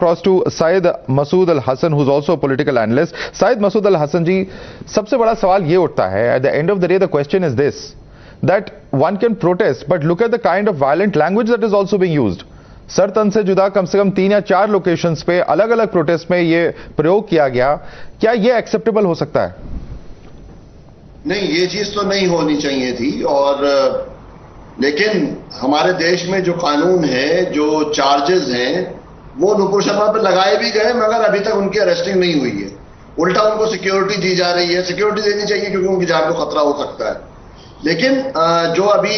Across to Syed Masood Al Hassan, who's also a political analyst. Syed Masood Al Hassan ji, सबसे बड़ा सवाल ये उठता है. At the end of the day, the question is this: that one can protest, but look at the kind of violent language that is also being used. Sir तन से जुदा कम से कम 3 या 4 लोकेशंस पे अलग-अलग प्रोटेस्ट में ये प्रयोग किया गया. क्या ये एक्सेप्टेबल हो सकता है? नहीं, ये चीज तो नहीं होनी चाहिए थी. और लेकिन हमारे देश में जो कानून है, जो चार्जेस हैं, वो नुपुर शर्मा पे लगाए भी गए, मगर अभी तक उनकी अरेस्टिंग नहीं हुई है. उल्टा उनको सिक्योरिटी दी जा रही है. सिक्योरिटी देनी चाहिए क्योंकि उनकी जान को खतरा हो सकता है. लेकिन जो अभी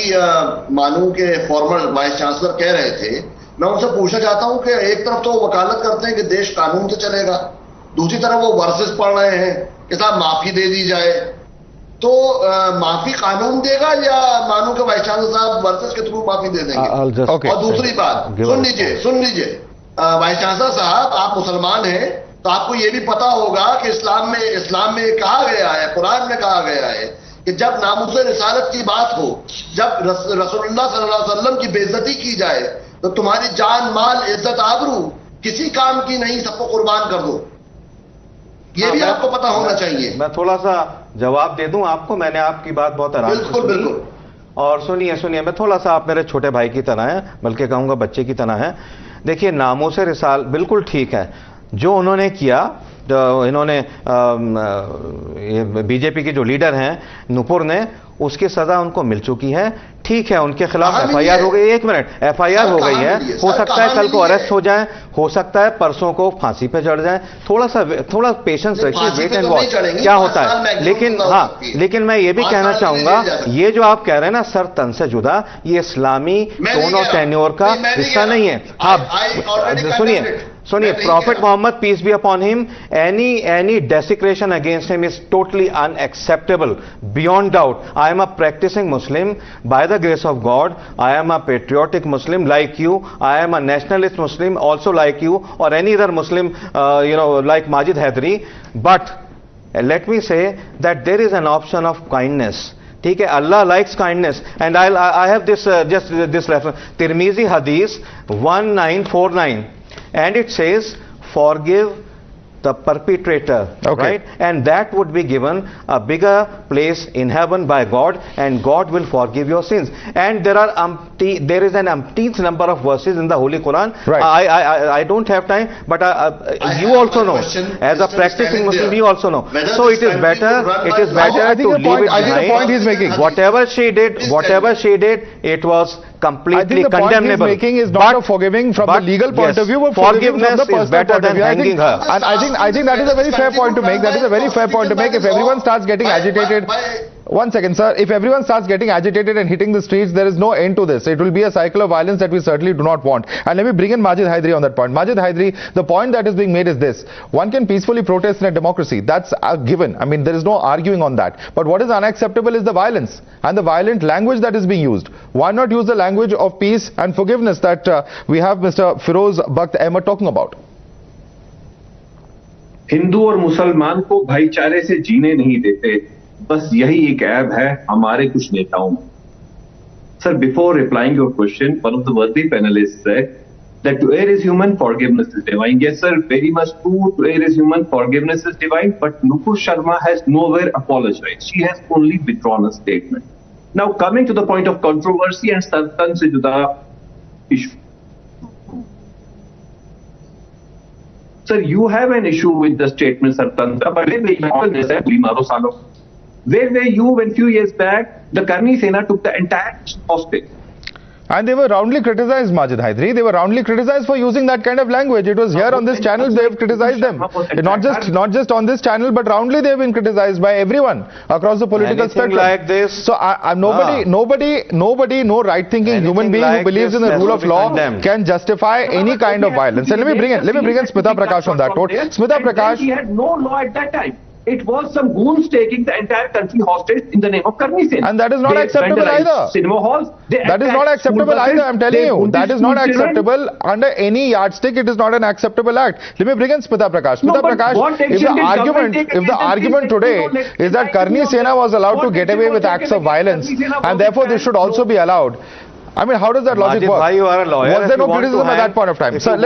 मानू के फॉर्मर वाइस चांसलर कह रहे थे, मैं उनसे पूछना चाहता हूं कि एक तरफ तो वकालत करते हैं कि देश कानून से चलेगा, दूसरी तरफ वो वर्सेस पढ़ रहे हैं कि साहब माफी दे दी जाए. तो माफी कानून देगा या मानू के वाइस चांसलर साहब वर्सेस के थ्रू माफी दे देंगे? और दूसरी बात सुन लीजिए वाइस चांसलर साहब, आप मुसलमान हैं तो आपको ये भी पता होगा कि इस्लाम में कहा गया है, कुरान में कहा गया है कि जब नामुज़ रिसालत की बात हो, जब रसूलुल्लाह सल्लल्लाहु अलैहि वसल्लम की बेइज्जती की जाए, तो तुम्हारी जान, माल, इज्जत, आबरू किसी काम की नहीं, सबको कुर्बान कर दो. ये भी आपको पता होना चाहिए. मैं थोड़ा सा जवाब दे दूं आपको. मैंने आपकी बात बहुत आराम से सुनी. बिल्कुल. और सुनिए, मैं थोड़ा सा, आप मेरे छोटे भाई की तरह हैं, बल्कि कहूंगा बच्चे की तरह हैं. देखिए, नामों से रिसाल बिल्कुल ठीक है जो उन्होंने किया. जो इन्होंने बीजेपी के जो लीडर हैं नुपुर ने, उसकी सजा उनको मिल चुकी है. ठीक है, उनके खिलाफ एफआईआर हो गई. 1 मिनट, एफआईआर हो गई है. हो सकता है कल को अरेस्ट हो जाए, हो सकता है परसों को फांसी पे चढ़ जाए. थोड़ा पेशेंस रखिए, वेट एंड वॉच क्या होता है. लेकिन मैं ये भी कहना चाहूंगा, ये जो आप कह रहे हैं ना सर तन से जुदा, ये इस्लामी टोन और टेन्योर का हिस्सा नहीं है. हाँ सुनिए, Prophet Mohammed, peace be upon him, any desecration against him is totally unacceptable, beyond doubt. I am a practicing Muslim by the grace of God. I am a patriotic Muslim like you. I am a nationalist Muslim also like you, or any other Muslim, like Majid Haidari. But let me say that there is an option of kindness. ठीक है, Allah likes kindness, and I have this just this reference, Tirmizi Hadith 1949. And it says, forgive the perpetrator, right? And that would be given a bigger place in heaven by God, and God will forgive your sins. And there is an umpteenth number of verses in the Holy Quran. Right. I don't have time, but you also know, as a practicing Muslim, you also know. So it is better to leave it behind. I think the point he's making, whatever she did, it was completely condemnable. I think the point he's making is not forgiving from the legal point of view, but forgiveness is better than hanging her. And I think that is a very fair point to make. That is a very fair point to make. If everyone starts getting agitated, one second, sir. If everyone starts getting agitated and hitting the streets, there is no end to this. It will be a cycle of violence that we certainly do not want. And let me bring in Majid Haidari on that point. Majid Haidari, the point that is being made is this: one can peacefully protest in a democracy. That's a given. I mean, there is no arguing on that. But what is unacceptable is the violence and the violent language that is being used. Why not use the language of peace and forgiveness that we have Mr. Firoz Bakht Ahmed talking about? Hindu और मुसलमान को भाईचारे से जीने नहीं देते, बस यही एक ऐब है हमारे कुछ नेताओं में. Sir, before replying your question, one of the worthy panelists said that to err is human, forgiveness is divine. Yes, sir, very much true. To err is human, forgiveness is divine. But Nupur Sharma has nowhere apologized. She has only withdrawn a statement. Now, coming to the point of controversy and Sartan se juda issue. Sir, you have an issue with the statement, Sartan. Where were you when few years back the Karni Sena took the entire hostage? And they were roundly criticized, Majid Haidari. They were roundly criticized for using that kind of language. It was here on this channel they have criticized them. Not just on this channel, but roundly they have been criticized by everyone across the political spectrum. Like this. So nobody, no right-thinking human being who believes in the rule of law can justify any kind of violence. And let me bring in Smita Prakash on that note. Smita Prakash. He had no law at that time. It was some goons taking the entire country hostage in the name of Karni Sena. And that is not acceptable either. Cinema halls. That is not acceptable either, I'm telling you. That is not acceptable under any yardstick. It is not an acceptable act. Let me bring in Smita Prakash. Smita Prakash, if the argument today is that Karni Sena was allowed to get away with acts of violence, and therefore this should also be allowed, I mean, how does that logic work? You are a lawyer. Was there no criticism at that point of time? Sir,